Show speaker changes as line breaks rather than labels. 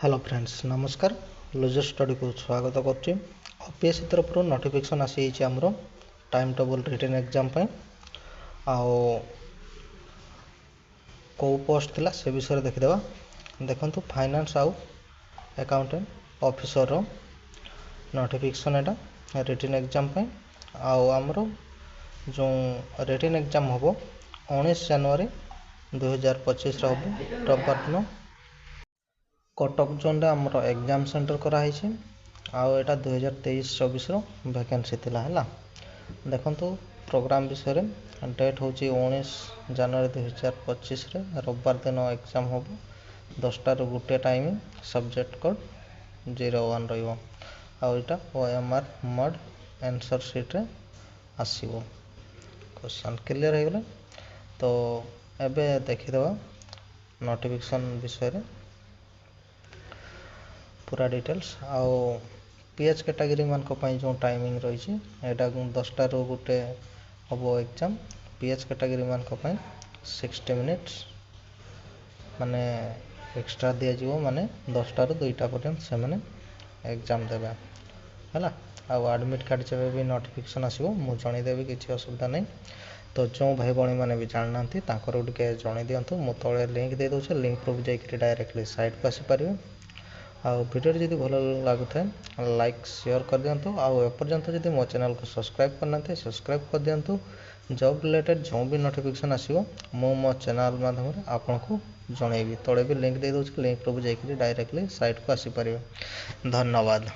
Hello friends नमस्कार loser study को स्वागत करुच्ची ओपीएससी तरफ नोटिफिकेशन आसी आमर टाइम टेबल रिटन एग्जाम कौ पोस्ट थिला से विषय देखिदेवा। देखंतु फाइनेंस आउ अकाउंटेंट ऑफिसर रो नोटिफिकेशन एटा रिटन एग्जाम आमर जो रिटन एग्जाम हम 19 जनवरी 2025 हम रविवार दिन कटक जोन रे आमर एग्जाम सेंटर कराई आटा 2023-24 वैकेंसी थिला है। देखंतु प्रोग्राम विषय डेट हूँ 19 जनवरी 2025 रविवार दिन एग्जाम हम 10टा ରୁ 1 टाइम सब्जेक्ट कोड 01 रहा ओएमआर मड आंसर शीट रे आसीबो। क्वेश्चन क्लियर हो गला तो एबे देखिदेवा नोटिफिकेशन विषय पूरा डिटेल्स आउ पीएच कैटेगरी मान जो टाइमिंग रही है 10टा ରୁ 1 हम एग्जाम पीएच कैटेगरी मान 60 मिनिट्स माने एक्स्ट्रा दिया माने 10टा ରୁ 2टा पर्यंत से माने एग्जाम देवे है। आडमिट कार्ड जब भी नोटिफिकेशन आसो मुझे जनईदेवी किसी असुविधा नहीं। तो जो भाई भाई मैंने भी जाना टे जन दिंतु मुझे तले लिंक दे दूसरे लिंक प्रूफ जाकि डायरेक्टली साइट को आसीपर वीडियो जब भल लगुए लाइक शेयर कर दिंतु आपर्यंत जब मो चैनल को सब्सक्राइब करना सब्सक्राइब कर दिंतु। जॉब रिलेटेड जो भी नोटिफिकेशन आसो मो चैनल माध्यम आपन को जनईबी तले भी लिंक दे दूसरे लिंक प्रूफ जाकि डायरेक्टली साइट को आसीपर। धन्यवाद।